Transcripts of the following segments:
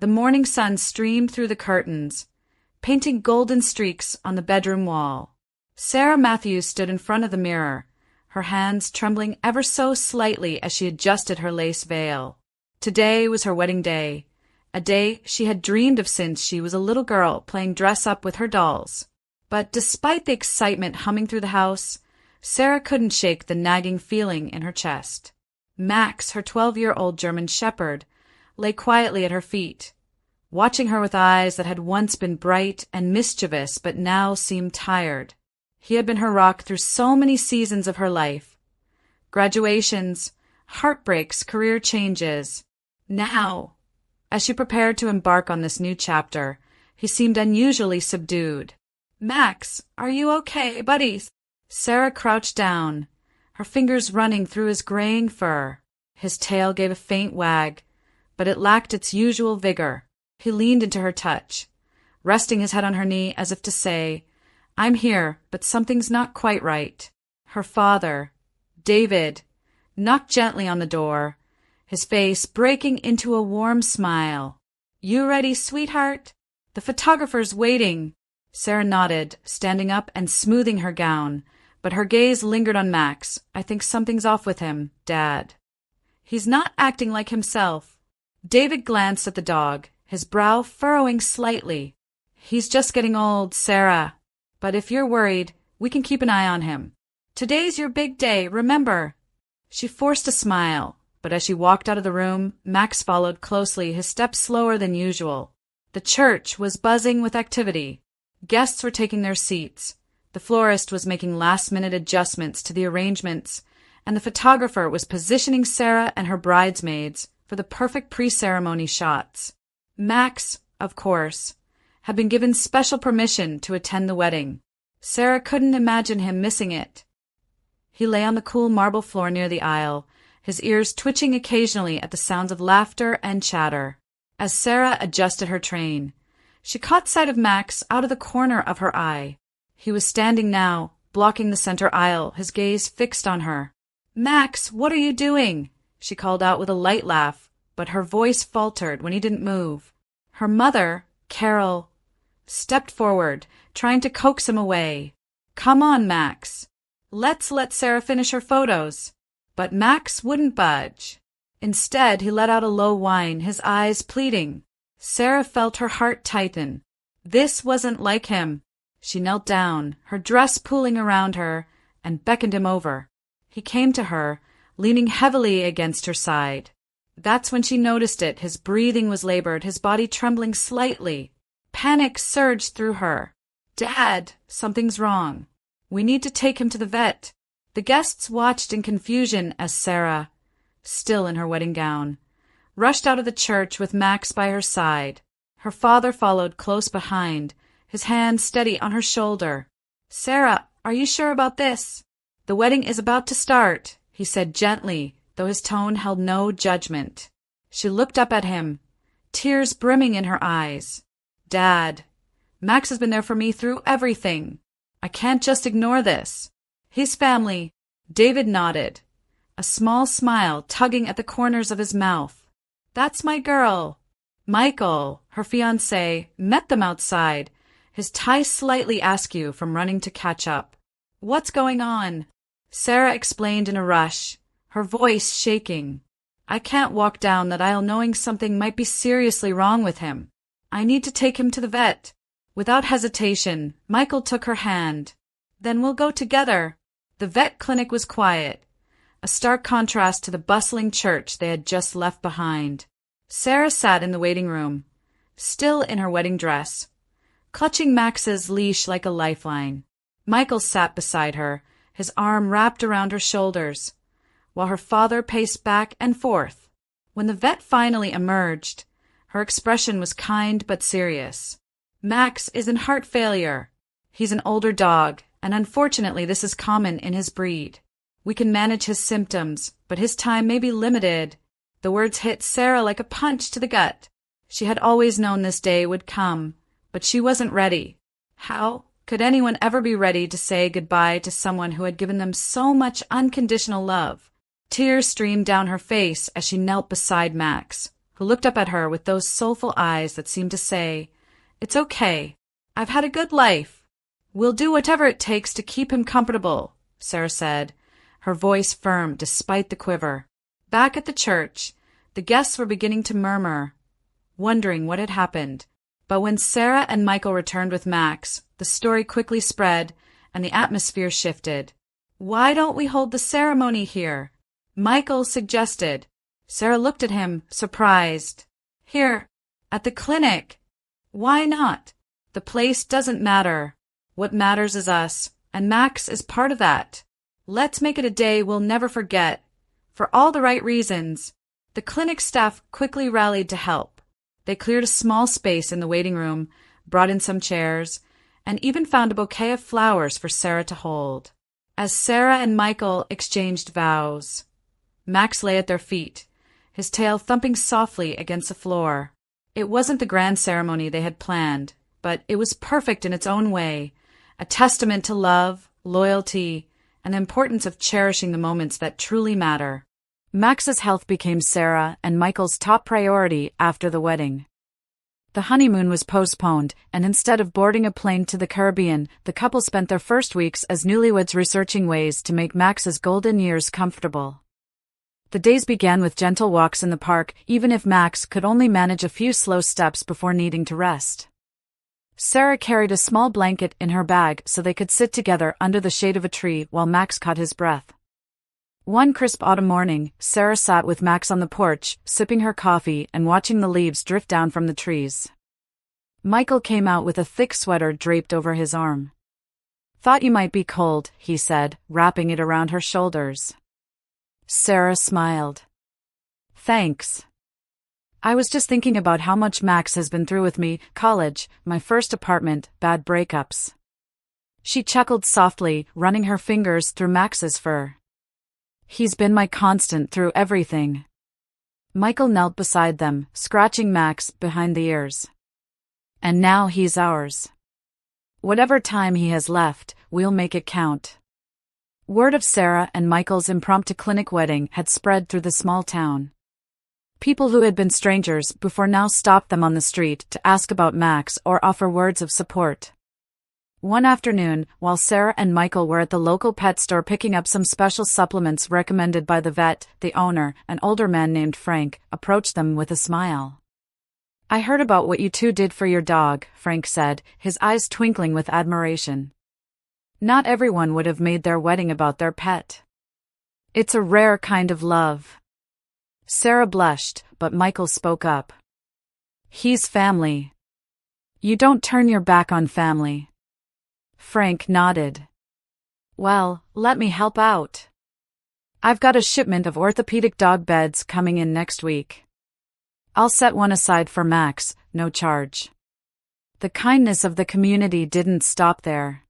The morning sun streamed through the curtains, painting golden streaks on the bedroom wall. Sarah Matthews stood in front of the mirror, her hands trembling ever so slightly as she adjusted her lace veil. Today was her wedding day, a day she had dreamed of since she was a little girl playing dress-up with her dolls. But despite the excitement humming through the house, Sarah couldn't shake the nagging feeling in her chest. Max, her 12-year-old German shepherd, lay quietly at her feet, watching her with eyes that had once been bright and mischievous but now seemed tired. He had been her rock through so many seasons of her life. Graduations, heartbreaks, career changes. Now, as she prepared to embark on this new chapter, he seemed unusually subdued. "Max, are you okay, buddies?" Sarah crouched down, her fingers running through his graying fur. His tail gave a faint wag, but it lacked its usual vigor. He leaned into her touch, resting his head on her knee as if to say, "I'm here, but something's not quite right." Her father, David, knocked gently on the door, his face breaking into a warm smile. "You ready, sweetheart? The photographer's waiting." Sarah nodded, standing up and smoothing her gown, but her gaze lingered on Max. "I think something's off with him, Dad. He's not acting like himself." David glanced at the dog, his brow furrowing slightly. "He's just getting old, Sarah. But if you're worried, we can keep an eye on him. Today's your big day, remember." She forced a smile, but as she walked out of the room, Max followed closely, his steps slower than usual. The church was buzzing with activity. Guests were taking their seats. The florist was making last-minute adjustments to the arrangements, and the photographer was positioning Sarah and her bridesmaids for the perfect pre-ceremony shots. Max, of course, had been given special permission to attend the wedding. Sarah couldn't imagine him missing it. He lay on the cool marble floor near the aisle, his ears twitching occasionally at the sounds of laughter and chatter. As Sarah adjusted her train, she caught sight of Max out of the corner of her eye. He was standing now, blocking the center aisle, his gaze fixed on her. "Max, what are you doing?" she called out with a light laugh, but her voice faltered when he didn't move. Her mother, Carol, stepped forward, trying to coax him away. "Come on, Max. Let's let Sarah finish her photos." But Max wouldn't budge. Instead, he let out a low whine, his eyes pleading. Sarah felt her heart tighten. This wasn't like him. She knelt down, her dress pooling around her, and beckoned him over. He came to her, leaning heavily against her side. That's when she noticed it. His breathing was labored, his body trembling slightly. Panic surged through her. "Dad, something's wrong. We need to take him to the vet." The guests watched in confusion as Sarah, still in her wedding gown, rushed out of the church with Max by her side. Her father followed close behind, his hand steady on her shoulder. "Sarah, are you sure about this?" "The wedding is about to start," he said gently, though his tone held no judgment. She looked up at him, tears brimming in her eyes. "Dad, Max has been there for me through everything. I can't just ignore this. His family." David nodded, a small smile tugging at the corners of his mouth. "That's my girl." Michael, her fiancé, met them outside, his tie slightly askew from running to catch up. "What's going on?" Sarah explained in a rush, her voice shaking. "I can't walk down that aisle knowing something might be seriously wrong with him. I need to take him to the vet." Without hesitation, Michael took her hand. "Then we'll go together." The vet clinic was quiet, a stark contrast to the bustling church they had just left behind. Sarah sat in the waiting room, still in her wedding dress, clutching Max's leash like a lifeline. Michael sat beside her, his arm wrapped around her shoulders, while her father paced back and forth. When the vet finally emerged, her expression was kind but serious. "Max is in heart failure. He's an older dog, and unfortunately this is common in his breed. We can manage his symptoms, but his time may be limited." The words hit Sarah like a punch to the gut. She had always known this day would come, but she wasn't ready. How could anyone ever be ready to say goodbye to someone who had given them so much unconditional love? Tears streamed down her face as she knelt beside Max, who looked up at her with those soulful eyes that seemed to say, "It's okay. I've had a good life. We'll do whatever it takes to keep him comfortable," Sarah said, her voice firm despite the quiver. Back at the church, the guests were beginning to murmur, wondering what had happened. But when Sarah and Michael returned with Max, the story quickly spread and the atmosphere shifted. "Why don't we hold the ceremony here?" Michael suggested. Sarah looked at him, surprised. "Here, at the clinic. Why not? The place doesn't matter. What matters is us, and Max is part of that. Let's make it a day we'll never forget, for all the right reasons." The clinic staff quickly rallied to help. They cleared a small space in the waiting room, brought in some chairs, and even found a bouquet of flowers for Sarah to hold. As Sarah and Michael exchanged vows, Max lay at their feet, his tail thumping softly against the floor. It wasn't the grand ceremony they had planned, but it was perfect in its own way, a testament to love, loyalty, and the importance of cherishing the moments that truly matter. Max's health became Sarah and Michael's top priority after the wedding. The honeymoon was postponed, and instead of boarding a plane to the Caribbean, the couple spent their first weeks as newlyweds researching ways to make Max's golden years comfortable. The days began with gentle walks in the park, even if Max could only manage a few slow steps before needing to rest. Sarah carried a small blanket in her bag so they could sit together under the shade of a tree while Max caught his breath. One crisp autumn morning, Sarah sat with Max on the porch, sipping her coffee and watching the leaves drift down from the trees. Michael came out with a thick sweater draped over his arm. "Thought you might be cold," he said, wrapping it around her shoulders. Sarah smiled. "Thanks. I was just thinking about how much Max has been through with me, college, my first apartment, bad breakups." She chuckled softly, running her fingers through Max's fur. "He's been my constant through everything." Michael knelt beside them, scratching Max behind the ears. "And now he's ours. Whatever time he has left, we'll make it count." Word of Sarah and Michael's impromptu clinic wedding had spread through the small town. People who had been strangers before now stopped them on the street to ask about Max or offer words of support. One afternoon, while Sarah and Michael were at the local pet store picking up some special supplements recommended by the vet, the owner, an older man named Frank, approached them with a smile. "I heard about what you two did for your dog," Frank said, his eyes twinkling with admiration. "Not everyone would have made their wedding about their pet. It's a rare kind of love." Sarah blushed, but Michael spoke up. "He's family. You don't turn your back on family." Frank nodded. "Well, let me help out. I've got a shipment of orthopedic dog beds coming in next week. I'll set one aside for Max, no charge." The kindness of the community didn't stop there.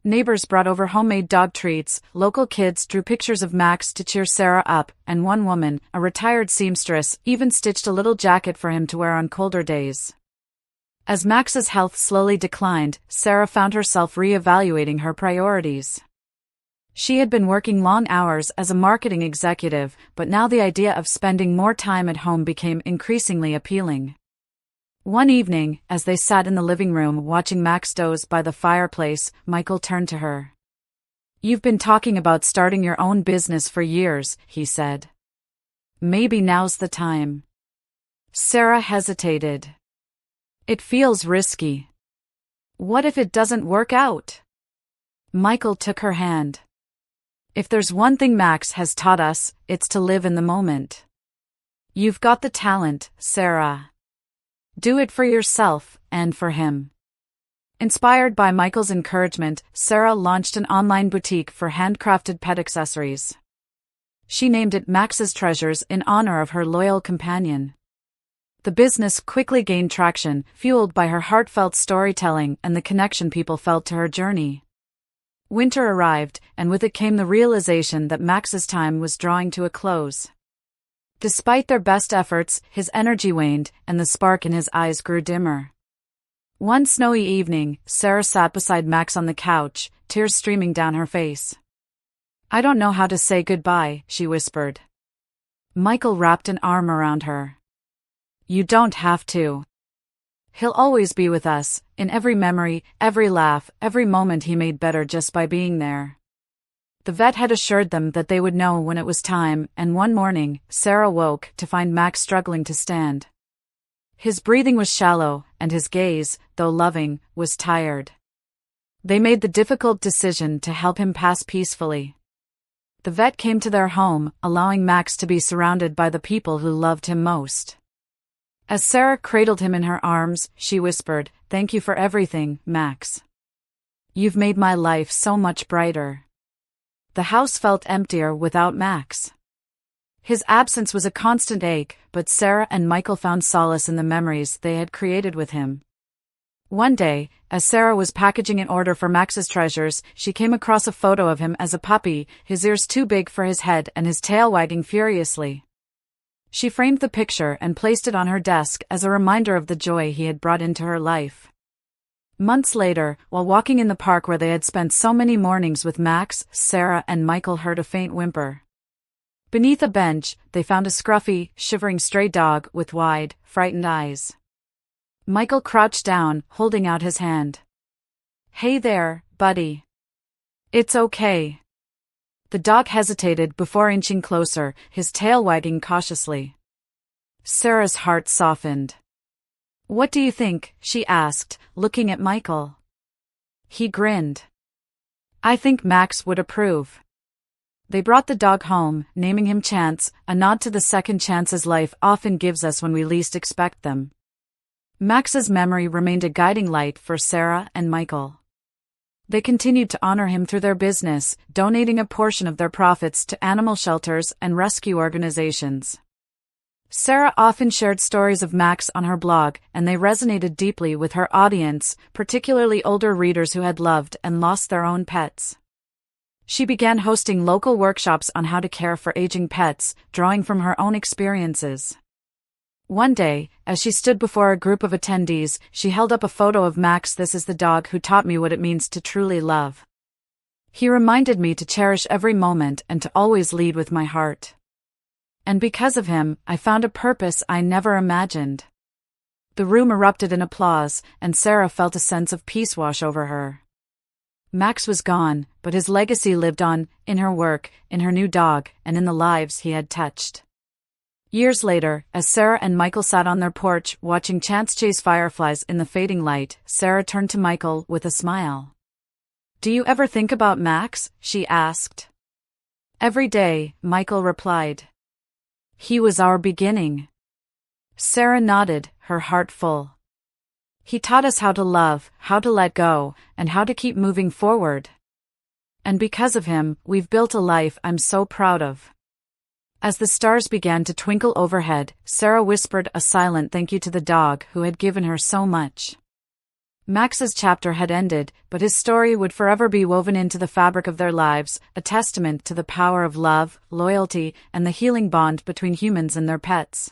Neighbors brought over homemade dog treats, local kids drew pictures of Max to cheer Sarah up, and one woman, a retired seamstress, even stitched a little jacket for him to wear on colder days. As Max's health slowly declined, Sarah found herself reevaluating her priorities. She had been working long hours as a marketing executive, but now the idea of spending more time at home became increasingly appealing. One evening, as they sat in the living room watching Max doze by the fireplace, Michael turned to her. "You've been talking about starting your own business for years," he said. "Maybe now's the time." Sarah hesitated. "It feels risky. What if it doesn't work out?" Michael took her hand. "If there's one thing Max has taught us, it's to live in the moment. You've got the talent, Sarah. Do it for yourself, and for him." Inspired by Michael's encouragement, Sarah launched an online boutique for handcrafted pet accessories. She named it Max's Treasures in honor of her loyal companion. The business quickly gained traction, fueled by her heartfelt storytelling and the connection people felt to her journey. Winter arrived, and with it came the realization that Max's time was drawing to a close. Despite their best efforts, his energy waned, and the spark in his eyes grew dimmer. One snowy evening, Sarah sat beside Max on the couch, tears streaming down her face. "I don't know how to say goodbye," she whispered. Michael wrapped an arm around her. You don't have to. He'll always be with us, in every memory, every laugh, every moment he made better just by being there. The vet had assured them that they would know when it was time, and one morning, Sarah woke to find Max struggling to stand. His breathing was shallow, and his gaze, though loving, was tired. They made the difficult decision to help him pass peacefully. The vet came to their home, allowing Max to be surrounded by the people who loved him most. As Sarah cradled him in her arms, she whispered, "Thank you for everything, Max. You've made my life so much brighter." The house felt emptier without Max. His absence was a constant ache, but Sarah and Michael found solace in the memories they had created with him. One day, as Sarah was packaging an order for Max's treasures, she came across a photo of him as a puppy, his ears too big for his head and his tail wagging furiously. She framed the picture and placed it on her desk as a reminder of the joy he had brought into her life. Months later, while walking in the park where they had spent so many mornings with Max, Sarah and Michael heard a faint whimper. Beneath a bench, they found a scruffy, shivering stray dog with wide, frightened eyes. Michael crouched down, holding out his hand. "Hey there, buddy. It's okay." The dog hesitated before inching closer, his tail wagging cautiously. Sarah's heart softened. "What do you think?" she asked, looking at Michael. He grinned. "I think Max would approve." They brought the dog home, naming him Chance, a nod to the second chances life often gives us when we least expect them. Max's memory remained a guiding light for Sarah and Michael. They continued to honor him through their business, donating a portion of their profits to animal shelters and rescue organizations. Sarah often shared stories of Max on her blog, and they resonated deeply with her audience, particularly older readers who had loved and lost their own pets. She began hosting local workshops on how to care for aging pets, drawing from her own experiences. One day, as she stood before a group of attendees, she held up a photo of Max. "This is the dog who taught me what it means to truly love. He reminded me to cherish every moment and to always lead with my heart. And because of him, I found a purpose I never imagined." The room erupted in applause, and Sarah felt a sense of peace wash over her. Max was gone, but his legacy lived on, in her work, in her new dog, and in the lives he had touched. Years later, as Sarah and Michael sat on their porch watching Chance chase fireflies in the fading light, Sarah turned to Michael with a smile. "Do you ever think about Max?" she asked. "Every day," Michael replied. "He was our beginning." Sarah nodded, her heart full. "He taught us how to love, how to let go, and how to keep moving forward. And because of him, we've built a life I'm so proud of." As the stars began to twinkle overhead, Sarah whispered a silent thank you to the dog who had given her so much. Max's chapter had ended, but his story would forever be woven into the fabric of their lives, a testament to the power of love, loyalty, and the healing bond between humans and their pets.